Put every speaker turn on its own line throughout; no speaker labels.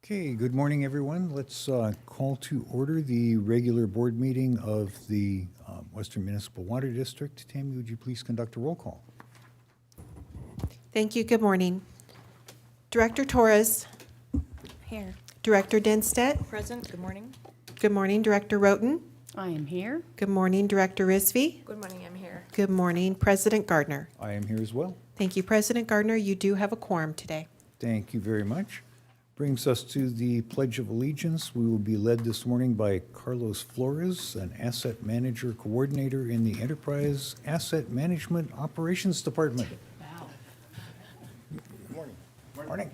Okay, good morning, everyone. Let's call to order the regular board meeting of the Western Municipal Water District. Tammy, would you please conduct a roll call?
Thank you. Good morning. Director Torres.
Here.
Director Dinstedt.
Present, good morning.
Good morning, Director Roten.
I am here.
Good morning, Director Risby.
Good morning, I'm here.
Good morning, President Gardner.
I am here as well.
Thank you, President Gardner. You do have a quorum today.
Thank you very much. Brings us to the Pledge of Allegiance. We will be led this morning by Carlos Flores, an Asset Manager Coordinator in the Enterprise Asset Management Operations Department.
Good morning.
Morning.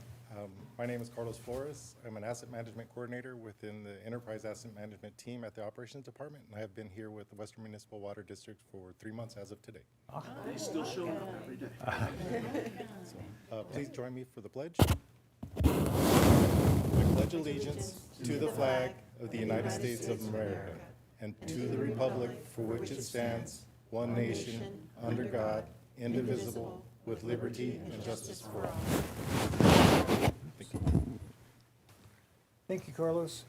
My name is Carlos Flores. I'm an asset management coordinator within the Enterprise Asset Management team at the Operations Department, and I have been here with the Western Municipal Water District for 3 months as of today.
They still show up every day.
Please join me for the pledge. I pledge allegiance to the flag of the United States of America and to the republic for which it stands, one nation, under God, indivisible, with liberty and justice for all. Thank you.
Thank you, Carlos.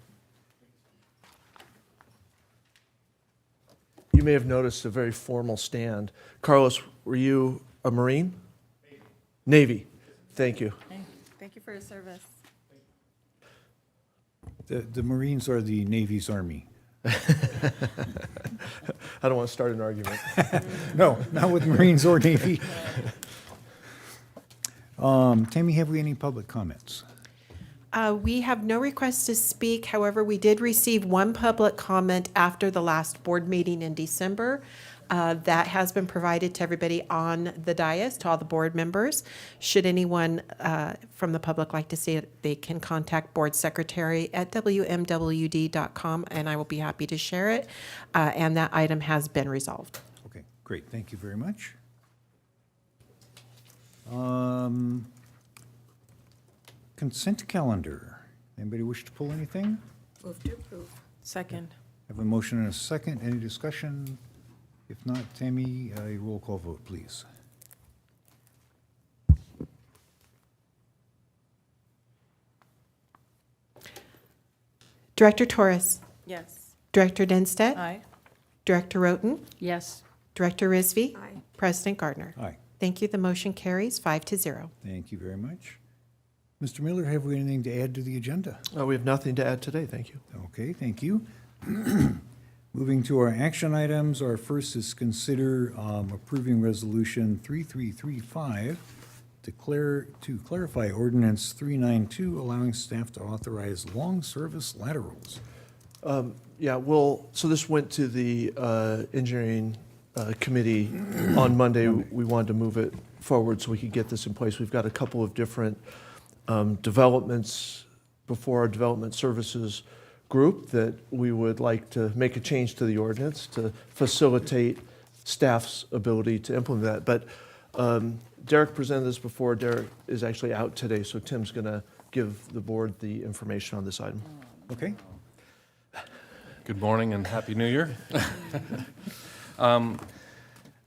You may have noticed a very formal stand. Carlos, were you a Marine? Navy. Thank you.
Thank you for your service.
The Marines are the Navy's Army.
I don't want to start an argument.
No, not with Marines or Navy. Tammy, have we any public comments?
We have no requests to speak. However, we did receive one public comment after the last board meeting in December. That has been provided to everybody on the dais, to all the board members. Should anyone from the public like to see it, they can contact board secretary at wmwd.com, and I will be happy to share it. And that item has been resolved.
Okay, great. Thank you very much. Consent calendar. Anybody wish to pull anything?
Move to approve. Second.
Have a motion and a second. Any discussion? If not, Tammy, a roll call vote, please.
Director Torres.
Yes.
Director Dinstedt.
Aye.
Director Roten.
Yes.
Director Risby.
Aye.
President Gardner.
Aye.
Thank you. The motion carries 5-0.
Thank you very much. Mr. Miller, have we anything to add to the agenda?
We have nothing to add today. Thank you.
Okay, thank you. Moving to our action items, our first is consider approving Resolution 3335 to clarify Ordinance 392, allowing staff to authorize long service laterals.
Yeah, well, so this went to the engineering committee on Monday. We wanted to move it forward so we could get this in place. We've got a couple of different developments before our development services group that we would like to make a change to the ordinance to facilitate staff's ability to implement that. But Derek presented this before. Derek is actually out today, so Tim's going to give the board the information on this item.
Okay?
Good morning and Happy New Year.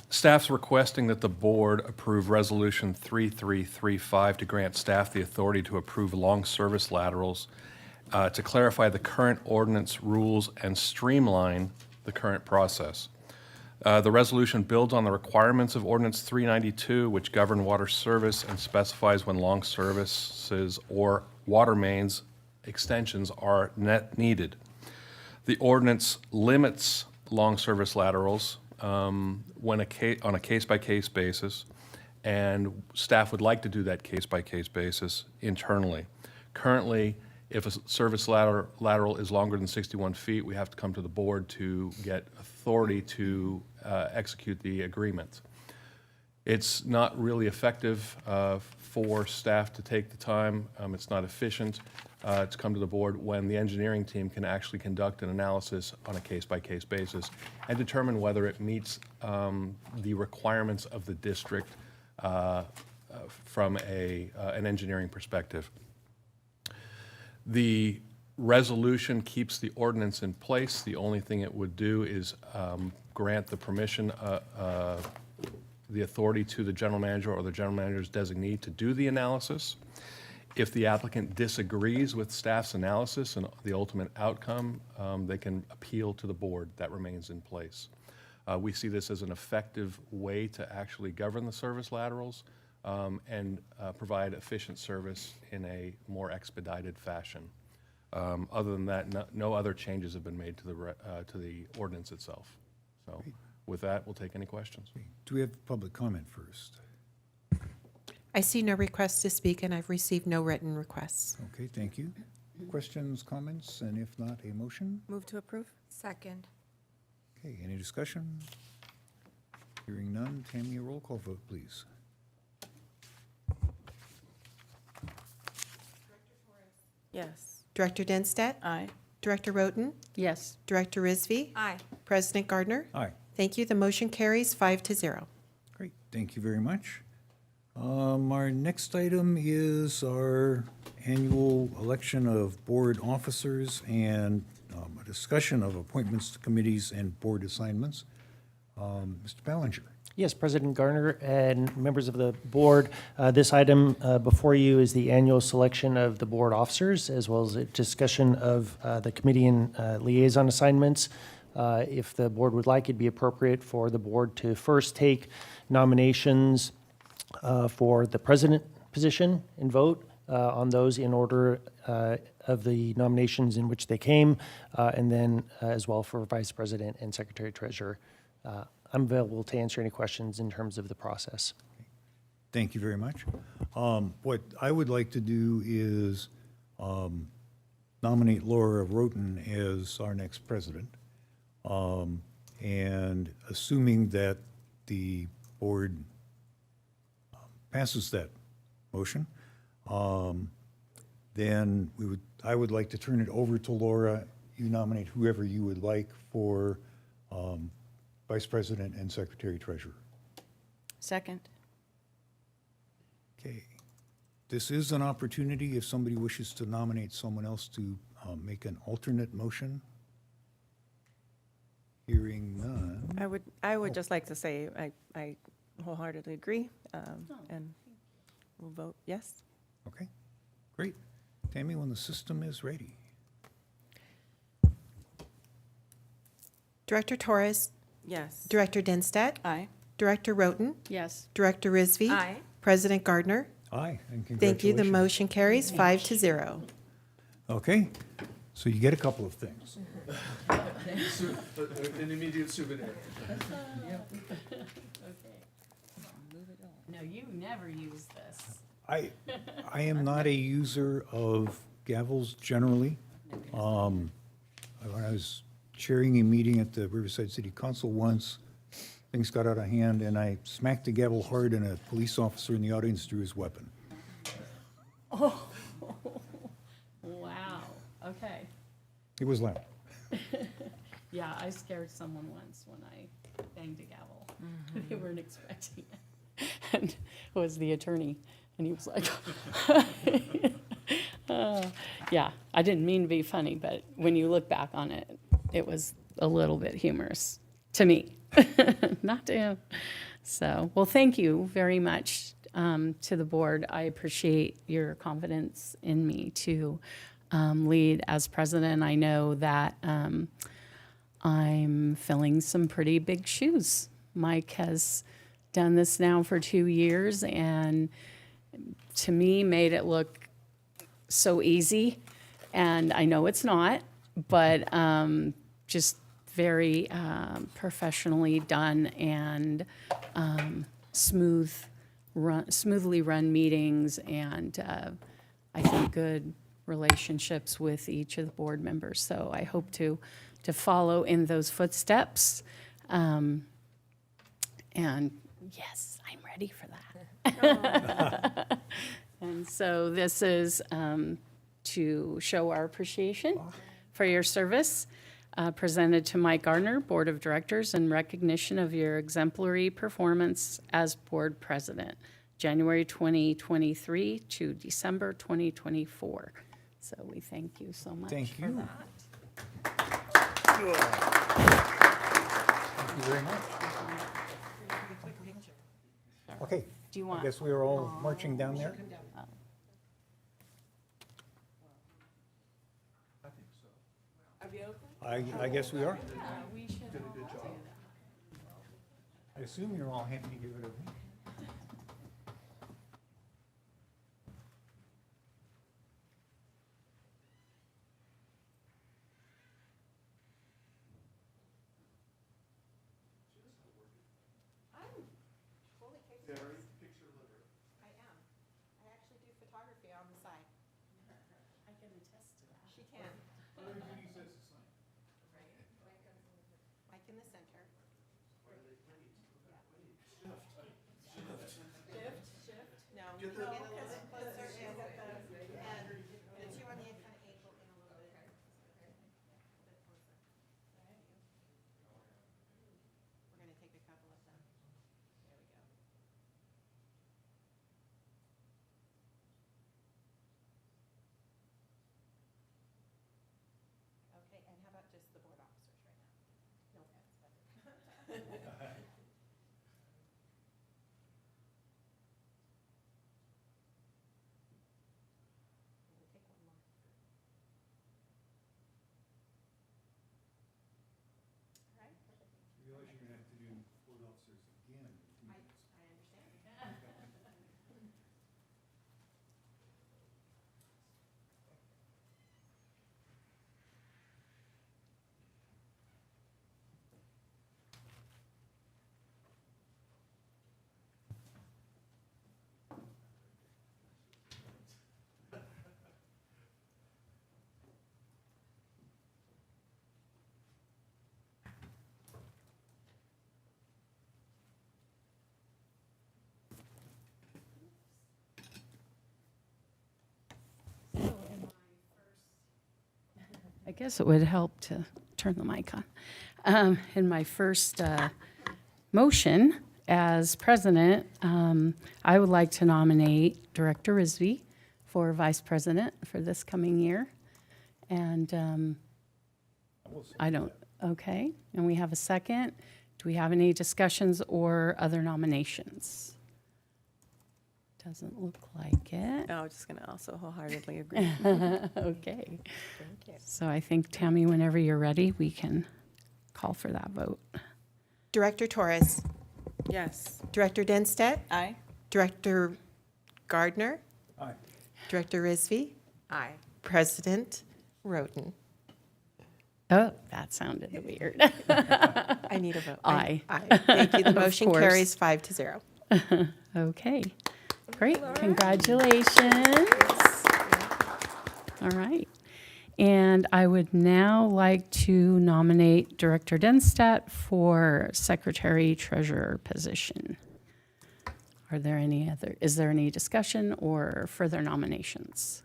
Staff's requesting that the board approve Resolution 3335 to grant staff the authority to approve long service laterals, to clarify the current ordinance rules and streamline the current process. The resolution builds on the requirements of Ordinance 392, which govern water service and specifies when long services or water mains extensions are needed. The ordinance limits long service laterals on a case-by-case basis, and staff would like to do that case-by-case basis internally. Currently, if a service lateral is longer than 61 feet, we have to come to the board to get authority to execute the agreement. It's not really effective for staff to take the time. It's not efficient to come to the board when the engineering team can actually conduct an analysis on a case-by-case basis and determine whether it meets the requirements of the district from an engineering perspective. The resolution keeps the ordinance in place. The only thing it would do is grant the permission, the authority to the general manager or the general manager's designee to do the analysis. If the applicant disagrees with staff's analysis and the ultimate outcome, they can appeal to the board. That remains in place. We see this as an effective way to actually govern the service laterals and provide efficient service in a more expedited fashion. Other than that, no other changes have been made to the ordinance itself. So with that, we'll take any questions.
Do we have public comment first?
I see no requests to speak, and I've received no written requests.
Okay, thank you. Questions, comments, and if not, a motion?
Move to approve?
Second.
Okay, any discussion? Hearing none, Tammy, a roll call vote, please.
Yes.
Director Dennstedt?
Aye.
Director Roten?
Yes.
Director Rizvi?
Aye.
President Gardner?
Aye.
Thank you. The motion carries 5-0.
Great, thank you very much. Our next item is our annual election of board officers and a discussion of appointments to committees and board assignments. Mr. Ballinger.
Yes, President Garner and members of the board, this item before you is the annual selection of the board officers, as well as a discussion of the committee and liaison assignments. If the board would like, it'd be appropriate for the board to first take nominations for the president position and vote on those in order of the nominations in which they came, and then as well for vice president and secretary treasurer. I'm available to answer any questions in terms of the process.
Thank you very much. What I would like to do is nominate Laura Roten as our next president. And assuming that the board passes that motion, then I would like to turn it over to Laura. You nominate whoever you would like for vice president and secretary treasurer.
Second.
Okay. This is an opportunity if somebody wishes to nominate someone else to make an alternate motion. Hearing none.
I would just like to say I wholeheartedly agree, and we'll vote yes.
Okay, great. Tammy, when the system is ready.
Director Torres?
Yes.
Director Dennstedt?
Aye.
Director Roten?
Yes.
Director Rizvi?
Aye.
President Gardner?
Aye, and congratulations.
Thank you. The motion carries 5-0.
Okay, so you get a couple of things.
An immediate souvenir.
No, you never use this.
I am not a user of gavels generally. When I was chairing a meeting at the Riverside City Council once, things got out of hand, and I smacked the gavel hard, and a police officer in the audience drew his weapon.
Wow, okay.
It was loud.
Yeah, I scared someone once when I banged a gavel. They weren't expecting it. And it was the attorney, and he was like, yeah, I didn't mean to be funny, but when you look back on it, it was a little bit humorous to me, not to him. So, well, thank you very much to the board. I appreciate your confidence in me to lead as president. I know that I'm filling some pretty big shoes. Mike has done this now for 2 years, and to me made it look so easy. And I know it's not, but just very professionally done and smoothly run meetings, and I think good relationships with each of the board members. So I hope to follow in those footsteps. And yes, I'm ready for that. And so this is to show our appreciation for your service, presented to Mike Gardner, Board of Directors, in recognition of your exemplary performance as board president, January 2023 to December 2024. So we thank you so much
Thank
for
you.
that.
Thank you very much. Okay.
Do you
I
want?
guess we are all marching down there. I guess we are. I assume you're all happy to give it a week.
I am. I actually do photography on the side.
I can attest to that.
She can. Mike in the center. Shift. No, get a little bit closer and the two on the kind of angle in a little bit. We're gonna take a couple of them. There we go. Okay, and how about just the board officers right now? No offense, but. We'll take one more. All right,
You realize you're gonna have to do board officers again.
I understand.
I guess it would help to turn the mic on. In my first motion as president, I would like to nominate Director Risby for vice president for this coming year. And I don't, okay, and we have a second. Do we have any discussions or other nominations? Doesn't look like it.
No, I'm just going to also wholeheartedly agree.
Okay. So I think, Tammy, whenever you're ready, we can call for that vote.
Director Torres,
Yes.
Director Denstedt,
Aye.
Director Gardner,
Aye.
Director Risby,
Aye.
President Roden.
Oh, that sounded weird.
I need a vote.
Aye.
Aye. Thank you. The motion
course.
carries 5-0.
Okay, great, congratulations. All right. And I would now like to nominate Director Denstedt for Secretary Treasurer position. Are there any other, is there any discussion or further nominations?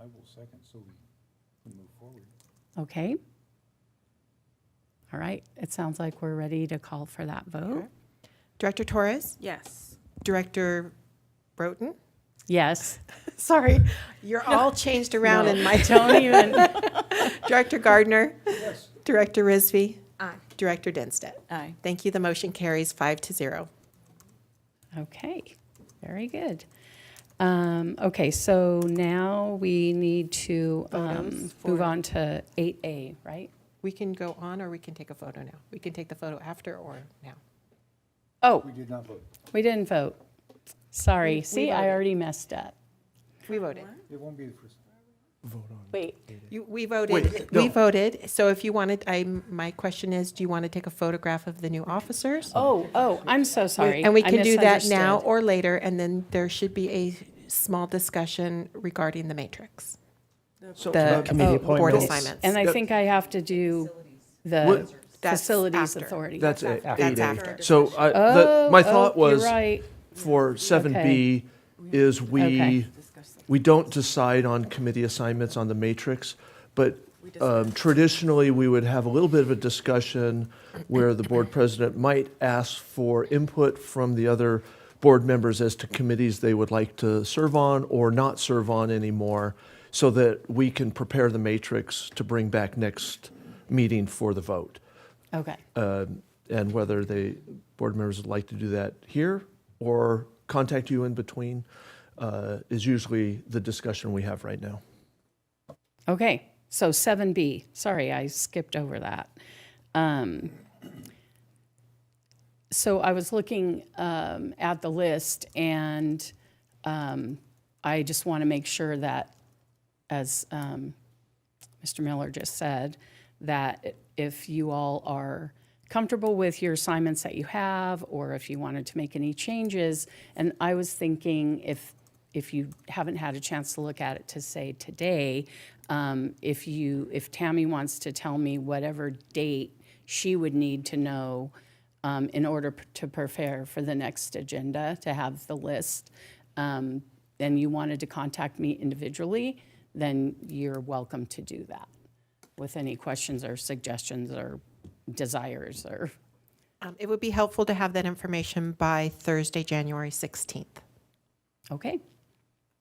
I will second, so we can move forward.
Okay. All right, it sounds like we're ready to call for that vote.
Director Torres,
Yes.
Director Roden.
Yes.
Sorry, you're all changed around in my.
Don't even.
Director Gardner.
Yes.
Director Risby.
Aye.
Director Denstedt.
Aye.
Thank you. The motion carries 5-0.
Okay, very good. Okay, so now we need to
Photos
move
for-
on to 8A, right?
We can go on or we can take a photo now. We can take the photo after or now.
Oh,
We did not vote.
we didn't vote. Sorry. See, I
voted.
already messed up.
We voted.
It won't be the first.
Wait,
We voted.
Wait,
We
no.
voted. So if you wanted, my question is, do you want to take a photograph of the new officers?
oh, I'm so sorry.
And we
I
can do that now
misunderstood.
or later, and then there should be a small discussion regarding the matrix,
So,
the
committee
board
appointments.
assignments.
And I think I have to do the
What-
That's
Facilities
after.
Authority.
that's
That's
8A.
after.
So
Oh,
my thought
you're
was
right.
for 7B is
Okay.
we don't decide on committee assignments on the matrix, but traditionally, we would have a little bit of a discussion where the board president might ask for input from the other board members as to committees they would like to serve on or not serve on anymore, so that we can prepare the matrix to bring back next meeting for the vote.
Okay,
And whether board members would like to do that here or contact you in between is usually the discussion we have right now.
okay, so 7B, sorry, I skipped over that. So I was looking at the list, and I just want to make sure that, as Mr. Miller just said, that if you all are comfortable with your assignments that you have, or if you wanted to make any changes, and I was thinking if you haven't had a chance to look at it to say today, if Tammy wants to tell me whatever date she would need to know in order to prepare for the next agenda, to have the list, and you wanted to contact me individually, then you're welcome to do that with any questions or suggestions or desires or,
It would be helpful to have that information by Thursday, January 16th.
okay.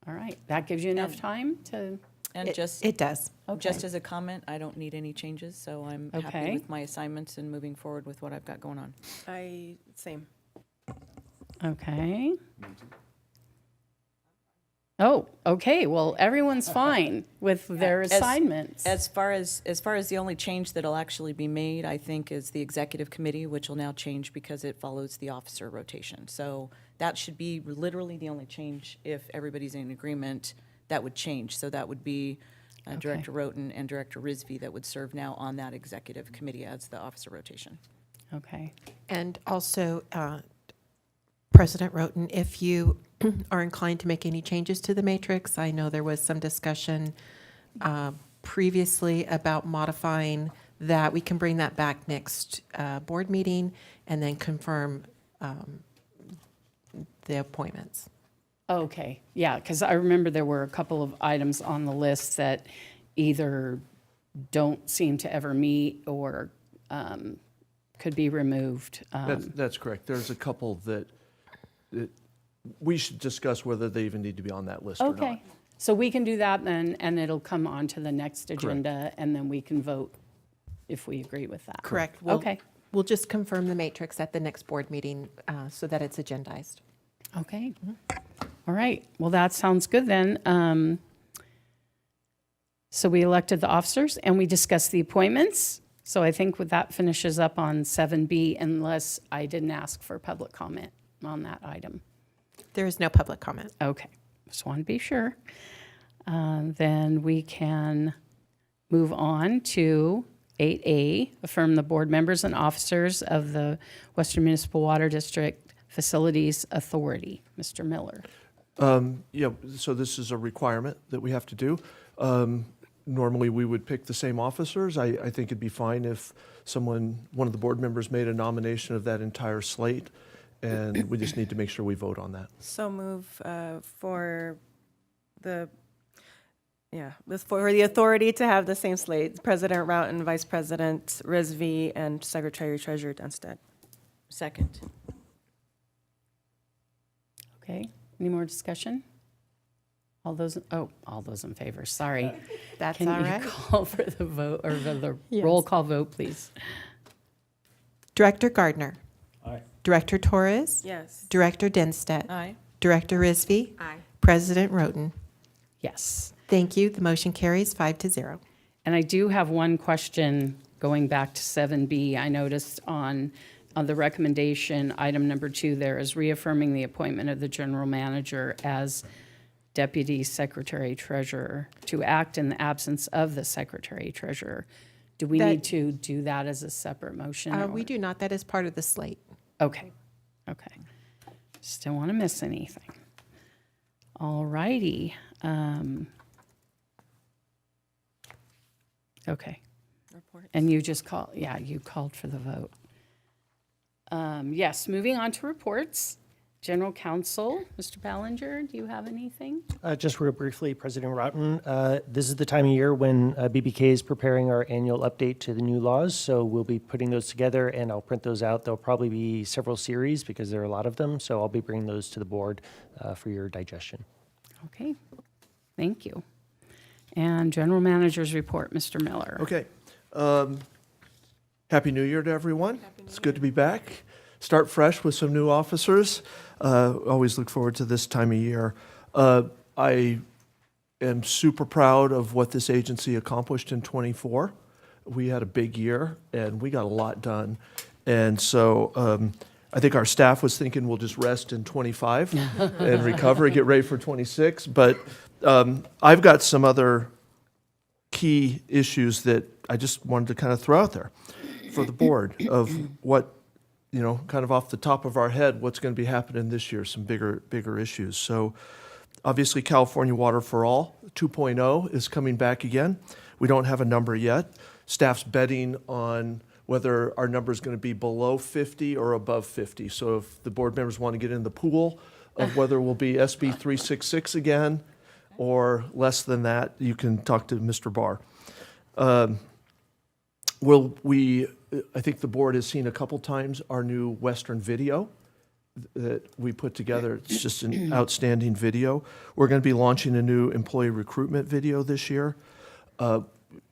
All right, that gives you enough time to,
And just,
It does.
just as a comment, I don't need any changes, so I'm
Okay.
happy with my assignments and moving forward with what I've got going on.
Same.
okay. Oh, okay, well, everyone's fine with their
As-
assignments.
As far as the only change that'll actually be made, I think, is the executive committee, which will now change because it follows the officer rotation. So that should be literally the only change. If everybody's in agreement, that would change. So that would be Director Roten and Director Rizvi that would serve now on that executive committee as the officer rotation.
Okay,
And also, President Roten, if you are inclined to make any changes to the matrix, I know there was some discussion previously about modifying that. We can bring that back next board meeting and then confirm the appointments.
okay, yeah, because I remember there were a couple of items on the list that either don't seem to ever meet or could be removed.
That's correct. There's a couple that we should discuss whether they even need to be on that list or not.
Okay, so we can do that then, and it'll come on to the next agenda, and then we can vote if we agree with that.
Correct. We'll-
Okay,
We'll just confirm the matrix at the next board meeting so that it's agendized.
okay. All right, well, that sounds good then. So we elected the officers, and we discussed the appointments. So I think with that finishes up on 7B, unless I didn't ask for public comment on that item.
There is no public comment.
Okay, just want to be sure. Then we can move on to 8A, affirm the board members and officers of the Western Municipal Water District Facilities Authority. Mr. Miller.
Yeah, so this is a requirement that we have to do. Normally, we would pick the same officers. I think it'd be fine if one of the board members made a nomination of that entire slate, and we just need to make sure we vote on that.
So move for the authority to have the same slate, President Roughton, Vice President Rizvi, and Secretary Treasurer Dunstead.
Second.
Okay, any more discussion? All those in favor, sorry.
That's
Can
all
you
right.
call for the vote, or the roll call vote, please?
Director Gardner.
Aye.
Director Torres.
Yes.
Director Denstedt.
Aye.
Director Rizvi.
Aye.
President Roten.
Yes.
Thank you. The motion carries 5-0.
And I do have one question going back to 7B. I noticed on the recommendation, item number 2, there is reaffirming the appointment of the general manager as Deputy Secretary Treasurer to act in the absence of the Secretary Treasurer. Do we
That-
need to do that as a separate motion?
We
or-
do not. That is part of the slate.
Okay, okay. Just don't want to miss anything. All righty. Okay.
Report.
And you just you called for the vote. Yes, moving on to reports. General Counsel, Mr. Ballinger, do you have anything?
Just real briefly, President Routen, this is the time of year when BBK is preparing our annual update to the new laws, so we'll be putting those together, and I'll print those out. There'll probably be several series because there are a lot of them, so I'll be bringing those to the board for your digestion.
Okay, thank you. And General Manager's report, Mr. Miller.
Okay. Happy New Year to everyone. It's good to be back. Start fresh with some new officers. Always look forward to this time of year. I am super proud of what this agency accomplished in '24. We had a big year, and we got a lot done. And so I think our staff was thinking we'll just rest in '25 and recover, get ready for '26. But I've got some other key issues that I just wanted to kind of throw out there for the board of what, kind of off the top of our head, what's going to be happening this year, some bigger issues. So obviously, California Water for All 2.0 is coming back again. We don't have a number yet. Staff's betting on whether our number is going to be below 50 or above 50. So if the board members want to get in the pool of whether we'll be SB 366 again or less than that, you can talk to Mr. Barr. I think the board has seen a couple times our new Western video that we put together. It's just an outstanding video. We're going to be launching a new employee recruitment video this year.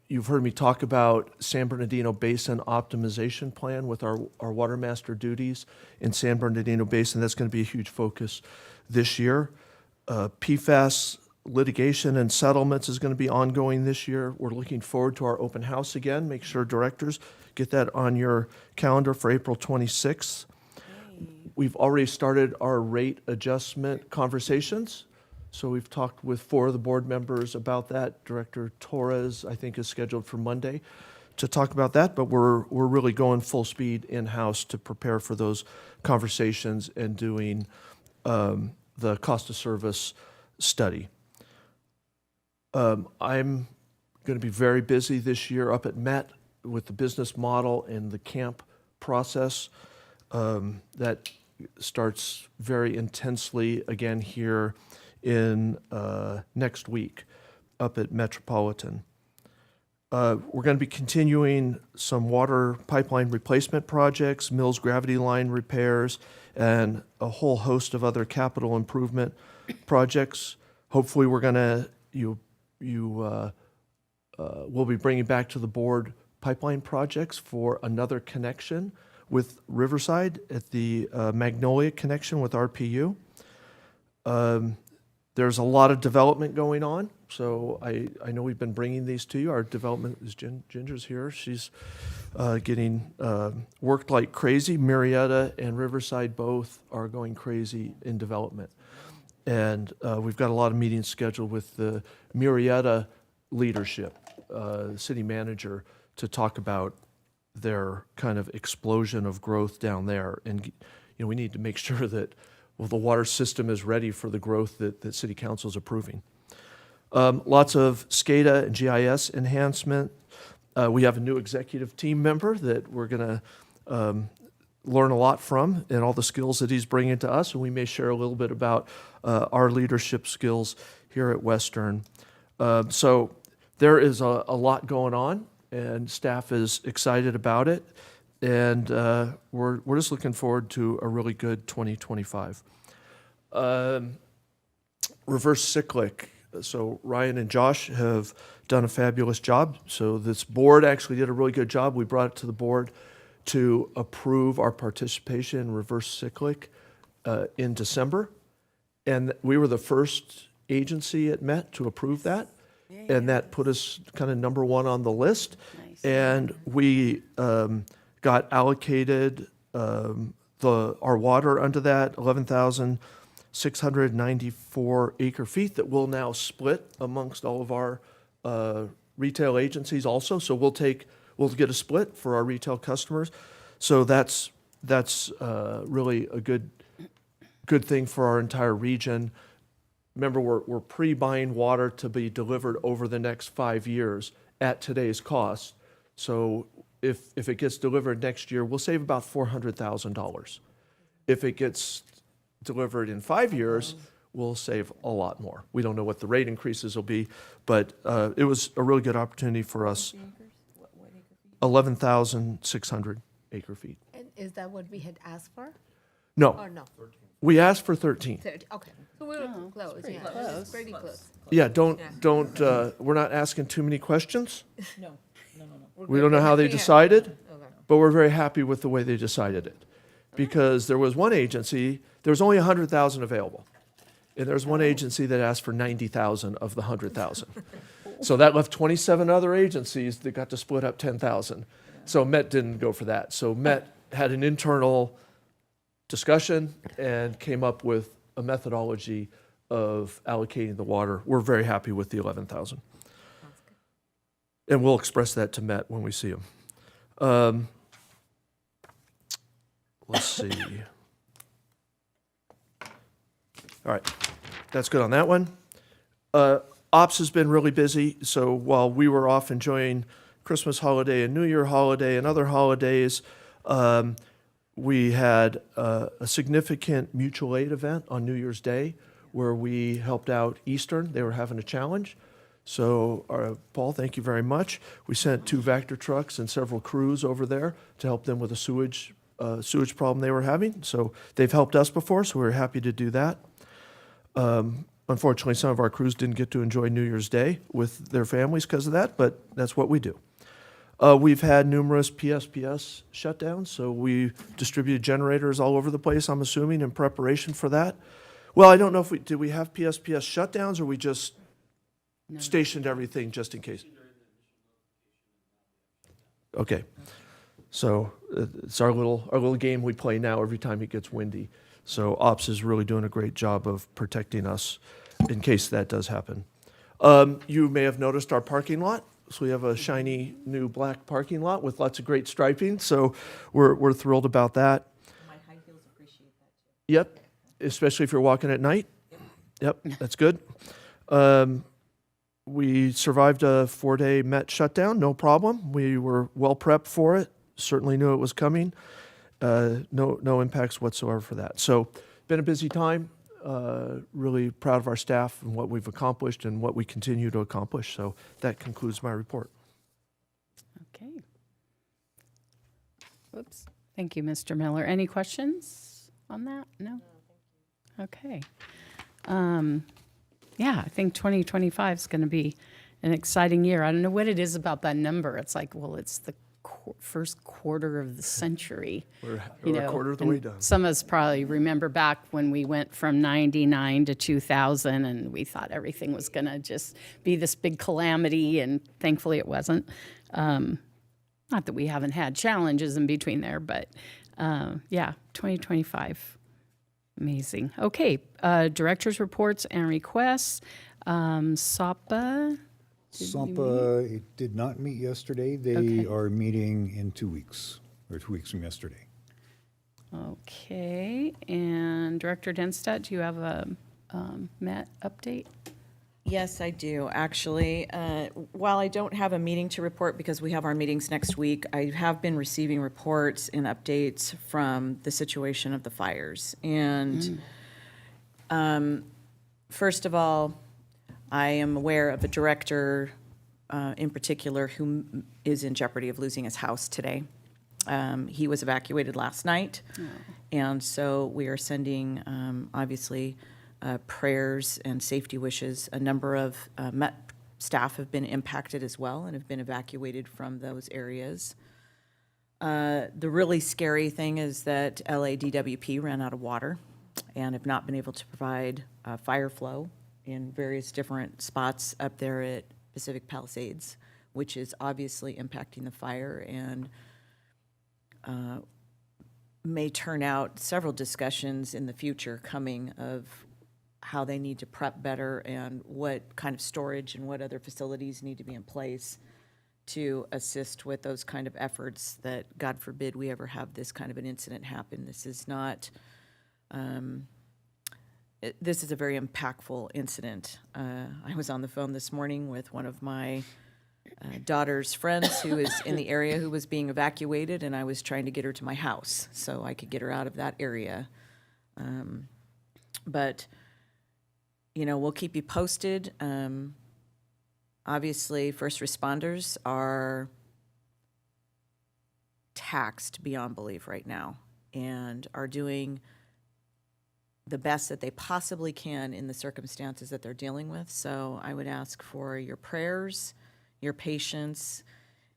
You've heard me talk about San Bernardino Basin optimization plan with our water master duties in San Bernardino Basin. That's going to be a huge focus this year. PFAS litigation and settlements is going to be ongoing this year. We're looking forward to our open house again. Make sure directors get that on your calendar for April 26th. We've already started our rate adjustment conversations. So we've talked with 4 of the board members about that. Director Torres, I think, is scheduled for Monday to talk about that, but we're really going full speed in-house to prepare for those conversations and doing the cost of service study. I'm going to be very busy this year up at Met with the business model and the camp process. That starts very intensely again here in next week up at Metropolitan. We're going to be continuing some water pipeline replacement projects, Mills gravity line repairs, and a whole host of other capital improvement projects. Hopefully, we're going to we'll be bringing back to the board pipeline projects for another connection with Riverside at the Magnolia connection with RPU. There's a lot of development going on, so I know we've been bringing these to you. Our development is Ginger's here. She's getting worked like crazy. Marietta and Riverside both are going crazy in development. And we've got a lot of meetings scheduled with the Marietta leadership, city manager, to talk about their kind of explosion of growth down there. And we need to make sure that the water system is ready for the growth that City Council is approving. Lots of SCADA and GIS enhancement. We have a new executive team member that we're going to learn a lot from and all the skills that he's bringing to us. And we may share a little bit about our leadership skills here at Western. So there is a lot going on, and staff is excited about it. And we're just looking forward to a really good 2025. Reverse cyclic. So Ryan and Josh have done a fabulous job. So this board actually did a really good job. We brought it to the board to approve our participation in reverse cyclic in December. And we were the first agency at Met to approve that. And that put us kind of number 1 on the list.
Nice.
And we got allocated our water under that 11,694 acre feet that will now split amongst all of our retail agencies also. So we'll get a split for our retail customers. So that's really a good thing for our entire region. Remember, we're pre-buying water to be delivered over the next 5 years at today's cost. So if it gets delivered next year, we'll save about $400,000. If it gets delivered in 5 years, we'll save a lot more. We don't know what the rate increases will be, but it was a really good opportunity for us. 11,600 acre feet.
And is that what we had asked for?
No,
Or no?
we asked for 13.
30, okay. So we were close, yeah. It's pretty close.
Yeah, don't, we're not asking too many questions.
No.
We don't know how they decided,
Okay.
but we're very happy with the way they decided it. Because there was one agency, there was only 100,000 available. And there's one agency that asked for 90,000 of the 100,000. So that left 27 other agencies that got to split up 10,000. So Met didn't go for that. So Met had an internal discussion and came up with a methodology of allocating the water. We're very happy with the 11,000. And we'll express that to Met when we see them. Let's see. All right, that's good on that one. Ops has been really busy, so while we were off enjoying Christmas holiday and New Year holiday and other holidays, we had a significant mutual aid event on New Year's Day where we helped out Eastern. They were having a challenge. So, Paul, thank you very much. We sent 2 Vector trucks and several crews over there to help them with a sewage problem they were having. So they've helped us before, so we were happy to do that. Unfortunately, some of our crews didn't get to enjoy New Year's Day with their families because of that, but that's what we do. We've had numerous PSPS shutdowns, so we distributed generators all over the place, I'm assuming, in preparation for that. Well, I don't know if did we have PSPS shutdowns or we just stationed everything just in case? Okay. So it's our little game we play now every time it gets windy. So Ops is really doing a great job of protecting us in case that does happen. You may have noticed our parking lot. So we have a shiny new black parking lot with lots of great striping. So we're thrilled about that.
My high heels appreciate that too.
Yep, especially if you're walking at night. Yep, that's good. We survived a 4-day Met shutdown, no problem. We were well prepped for it. Certainly knew it was coming. No impacts whatsoever for that. So, been a busy time. Really proud of our staff and what we've accomplished and what we continue to accomplish. So that concludes my report.
Okay. Whoops. Thank you, Mr. Miller. Any questions on that? No? Okay. Yeah, I think 2025 is going to be an exciting year. I don't know what it is about that number. It's like, well, it's the first quarter of the century.
We're
you
a
know,
quarter of the
and
way done.
Some of us probably remember back when we went from 99 to 2000 and we thought everything was going to just be this big calamity, and thankfully it wasn't. Not that we haven't had challenges in between there, but yeah, 2025. Amazing. Okay, director's reports and requests. SAPA.
SAMPA, it did not meet yesterday. They
Okay.
are meeting in 2 weeks, or 2 weeks from yesterday.
Okay, and Director Denstadt, do you have a Met update?
Yes, I do, actually. While I don't have a meeting to report because we have our meetings next week, I have been receiving reports and updates from the situation of the fires. And first of all, I am aware of a director in particular who is in jeopardy of losing his house today. He was evacuated last night, and so we are sending, obviously, prayers and safety wishes. A number of Met staff have been impacted as well and have been evacuated from those areas. The really scary thing is that LADWP ran out of water and have not been able to provide fire flow in various different spots up there at Pacific Palisades, which is obviously impacting the fire and may turn out several discussions in the future coming of how they need to prep better and what kind of storage and what other facilities need to be in place to assist with those kind of efforts that, God forbid, we ever have this kind of an incident happen. This is not, this is a very impactful incident. I was on the phone this morning with one of my daughter's friends who is in the area who was being evacuated, and I was trying to get her to my house so I could get her out of that area. But you know, we'll keep you posted. Obviously, first responders are taxed beyond belief right now and are doing the best that they possibly can in the circumstances that they're dealing with. So I would ask for your prayers, your patience,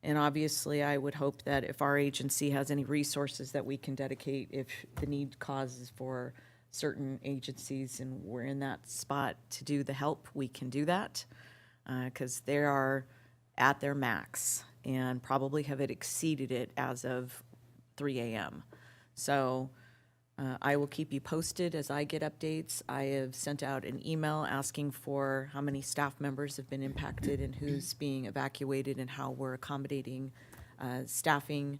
and obviously I would hope that if our agency has any resources that we can dedicate, if the need causes for certain agencies and we're in that spot to do the help, we can do that. Because they are at their max and probably have exceeded it as of 3 a.m. So I will keep you posted as I get updates. I have sent out an email asking for how many staff members have been impacted and who's being evacuated and how we're accommodating staffing,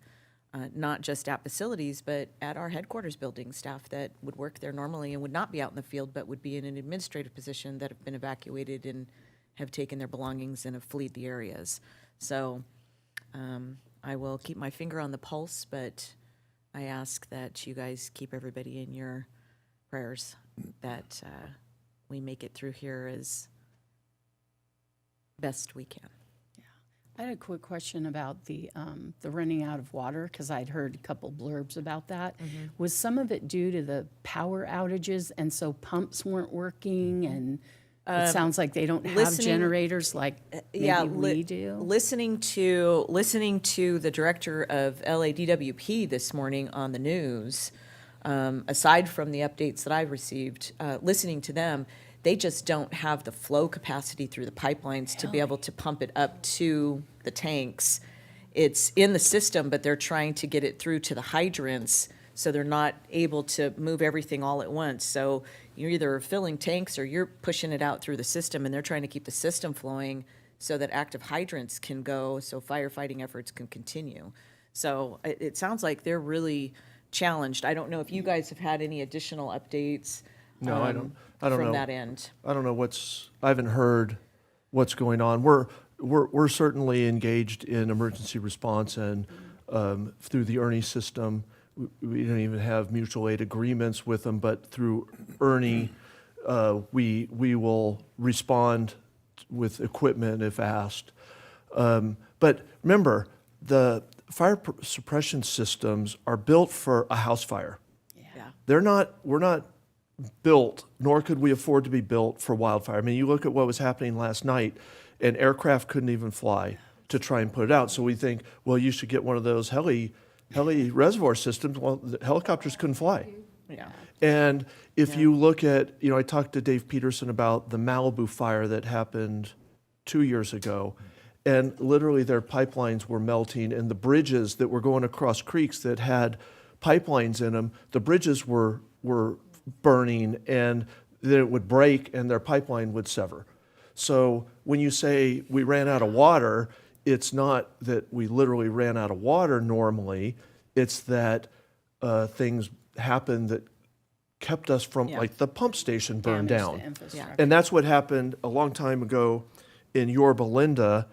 not just at facilities, but at our headquarters building, staff that would work there normally and would not be out in the field, but would be in an administrative position that have been evacuated and have taken their belongings and have fled the areas. So I will keep my finger on the pulse, but I ask that you guys keep everybody in your prayers, that we make it through here as best we can.
I had a quick question about the running out of water, because I'd heard a couple blurbs about that. Was some of it due to the power outages, and so pumps weren't working, and it sounds like they don't have
listening-
generators like maybe we do?
Listening to the director of LADWP this morning on the news, aside from the updates that I've received, listening to them, they just don't have the flow capacity through the pipelines to be able to pump it up to the tanks. It's in the system, but they're trying to get it through to the hydrants, so they're not able to move everything all at once. So you're either filling tanks or you're pushing it out through the system, and they're trying to keep the system flowing so that active hydrants can go, so firefighting efforts can continue. So it sounds like they're really challenged. I don't know if you guys have had any additional updates.
No, I don't know.
From that end.
I don't know I haven't heard what's going on. We're certainly engaged in emergency response and through the ERNI system. We don't even have mutual aid agreements with them, but through ERNI, we will respond with equipment if asked. But remember, the fire suppression systems are built for a house fire.
Yeah.
We're not built, nor could we afford to be built for wildfire. I mean, you look at what was happening last night, and aircraft couldn't even fly to try and put it out. So we think, well, you should get one of those heli reservoir systems. Well, the helicopters couldn't fly.
Yeah.
And if you look at, I talked to Dave Peterson about the Malibu fire that happened 2 years ago, and literally their pipelines were melting, and the bridges that were going across creeks that had pipelines in them, the bridges were burning, and then it would break and their pipeline would sever. So when you say we ran out of water, it's not that we literally ran out of water normally, it's that things happened that kept us from,
Yeah.
like the pump station burned
Damage
down.
to infrastructure.
And that's what happened a long time ago in Yorba Linda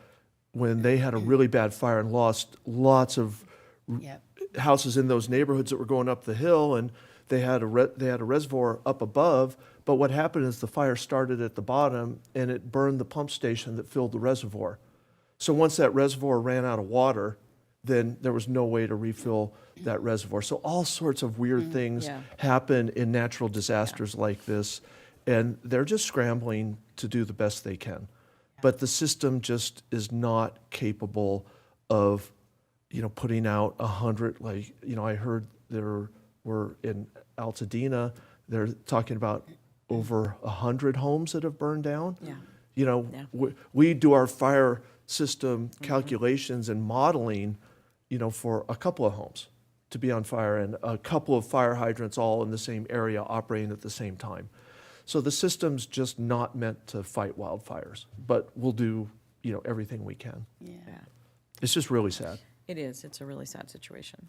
when they had a really bad fire and lost lots of
Yep.
houses in those neighborhoods that were going up the hill, and they had a reservoir up above. But what happened is the fire started at the bottom, and it burned the pump station that filled the reservoir. So once that reservoir ran out of water, then there was no way to refill that reservoir. So all sorts of weird things
yeah.
happen in natural disasters like this, and they're just scrambling to do the best they can. But the system just is not capable of, putting out 100, I heard there were in Altadena, they're talking about over 100 homes that have burned down.
Yeah. Yeah.
We do our fire system calculations and modeling, for a couple of homes to be on fire and a couple of fire hydrants all in the same area operating at the same time. So the system's just not meant to fight wildfires, but we'll do, everything we can.
Yeah.
Yeah.
It's just really sad.
It is. It's a really sad situation.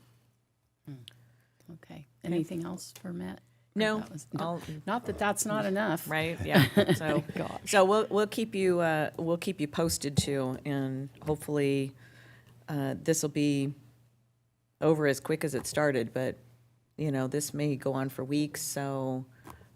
Okay. Anything else for Matt?
No,
That was-
I'll-
Not that that's not enough.
Right? Yeah. So,
Gosh.
so we'll keep you posted too, and hopefully this will be over as quick as it started. But this may go on for weeks. So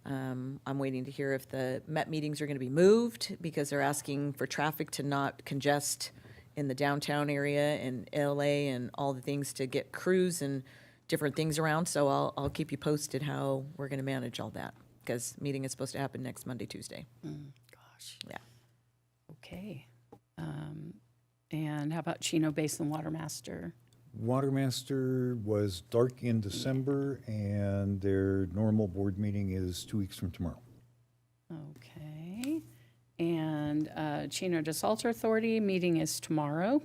I'm waiting to hear if the Met meetings are going to be moved because they're asking for traffic to not congest in the downtown area and LA and all the things to get crews and different things around. So I'll keep you posted how we're going to manage all that because meeting is supposed to happen next Monday, Tuesday.
Gosh.
Yeah.
Okay. And how about Chino Basin Water Master
Watermaster was dark in December, and their normal board meeting is 2 weeks from tomorrow.
Okay. And Chino de Salter Authority meeting is tomorrow.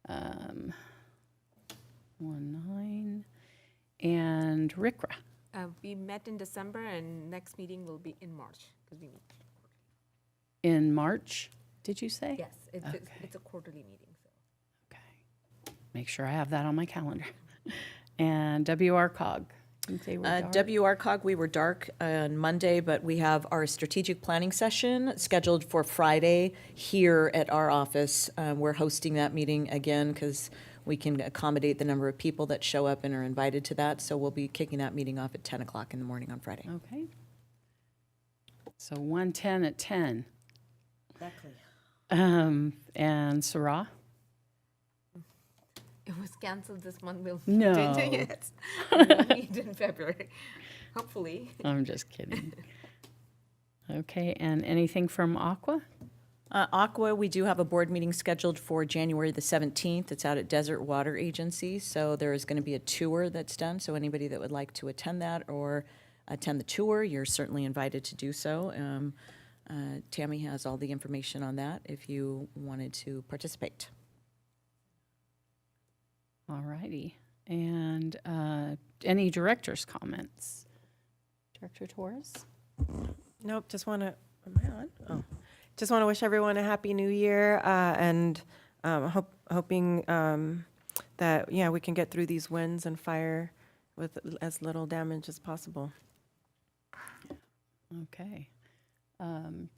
1/9. And RICRA.
We met in December, and next meeting will be in March, because we meet.
In March, did you say?
Yes, it's
Okay.
a quarterly meeting, so.
Okay. Make sure I have that on my calendar. And WRCOG. I think they were dark.
WRCOG, we were dark on Monday, but we have our strategic planning session scheduled for Friday here at our office. We're hosting that meeting again because we can accommodate the number of people that show up and are invited to that. So we'll be kicking that meeting off at 10 o'clock in the morning on Friday.
Okay. So 1:10 at 10.
Exactly.
And Sarah?
It was canceled this month, we'll
No.
change it. We'll meet in February, hopefully.
I'm just kidding. Okay, and anything from Aqua?
Aqua, we do have a board meeting scheduled for January the 17th. It's out at Desert Water Agency. So there is going to be a tour that's done. So anybody that would like to attend that or attend the tour, you're certainly invited to do so. Tammy has all the information on that if you wanted to participate.
All righty. And any director's comments? Director Torres?
Nope, just want to, am I on? Oh. Just want to wish everyone a happy new year and hoping that, yeah, we can get through these winds and fire with as little damage as possible.
Okay.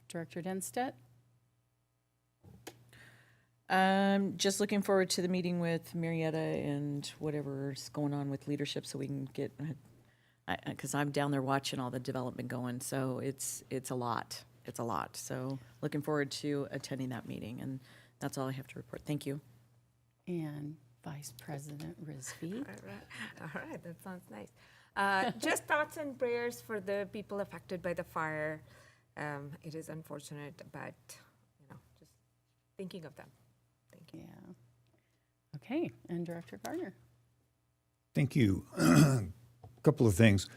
Director Denstedt?
Just looking forward to the meeting with Marietta and whatever's going on with leadership so we can get, because I'm down there watching all the development going, so it's a lot. It's a lot. So looking forward to attending that meeting, and that's all I have to report. Thank you.
And Vice President Rizvi?
All right, that sounds nice. Just thoughts and prayers for the people affected by the fire. It is unfortunate, but, just thinking of them. Thank you.
Yeah. Okay, and Director Gardner?
Thank you. Couple of things.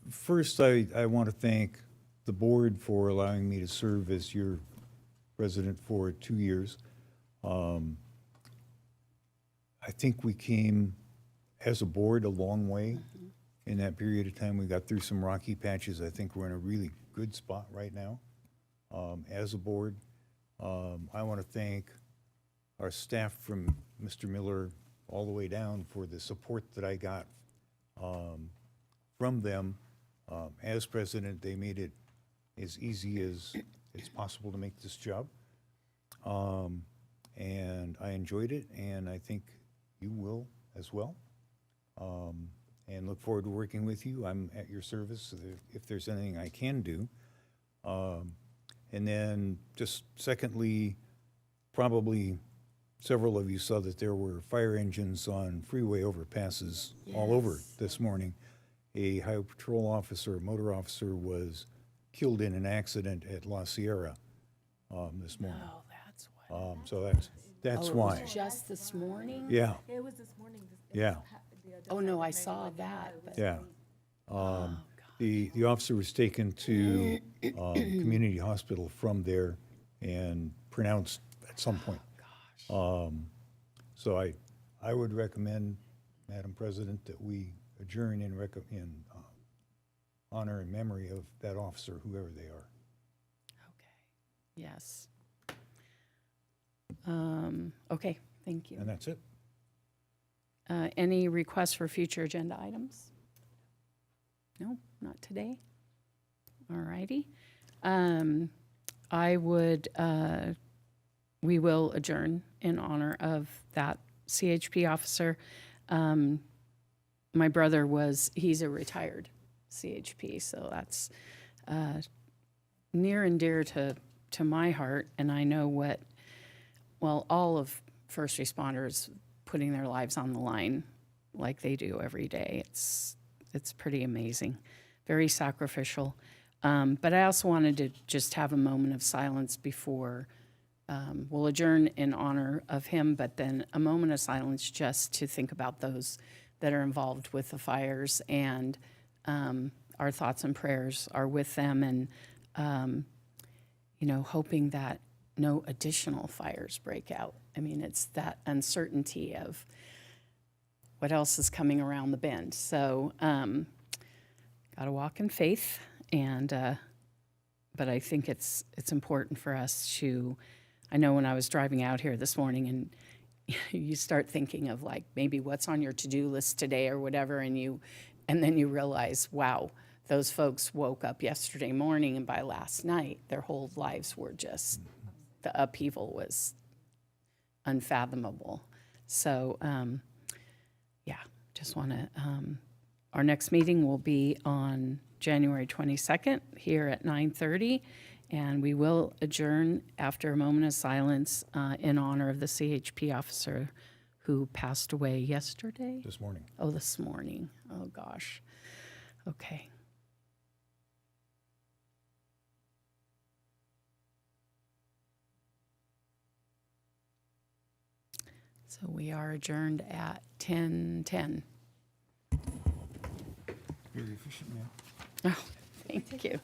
First, I want to thank the board for allowing me to serve as your president for 2 years. I think we came, as a board, a long way in that period of time. We got through some rocky patches. I think we're in a really good spot right now as a board. I want to thank our staff from Mr. Miller all the way down for the support that I got from them. As president, they made it as easy as it's possible to make this job. And I enjoyed it, and I think you will as well. And look forward to working with you. I'm at your service if there's anything I can do. And then just secondly, probably several of you saw that there were fire engines on freeway overpasses all over this morning. A highway patrol officer, a motor officer, was killed in an accident at La Sierra this morning.
Oh, that's what.
So that's why.
Just this morning?
Yeah,
It was this morning.
yeah,
Oh, no, I saw that. But
yeah. The officer was taken to community hospital from there and pronounced at some point. So I would recommend, Madam President, that we adjourn in honor and memory of that officer, whoever they are.
Okay, yes. Okay, thank you.
And that's it.
Any requests for future agenda items? No, not today. All righty. We will adjourn in honor of that CHP officer. My brother he's a retired CHP, so that's near and dear to my heart, and I know all of first responders putting their lives on the line like they do every day. It's pretty amazing, very sacrificial. But I also wanted to just have a moment of silence before we'll adjourn in honor of him, but then a moment of silence just to think about those that are involved with the fires, and our thoughts and prayers are with them, and, hoping that no additional fires break out. I mean, it's that uncertainty of what else is coming around the bend. So, got to walk in faith, and but I think it's important for us to. I know when I was driving out here this morning, and you start thinking of like maybe what's on your to-do list today or whatever, and then you realize, wow, those folks woke up yesterday morning, and by last night, their whole lives were just the upheaval was unfathomable. So, just want to. Our next meeting will be on January 22nd here at 9:30, and we will adjourn after a moment of silence in honor of the CHP officer who passed away yesterday.
This morning.
Oh, this morning. Oh, gosh. Okay. So we are adjourned at 10:10.
Very efficient, man.
Oh, thank you.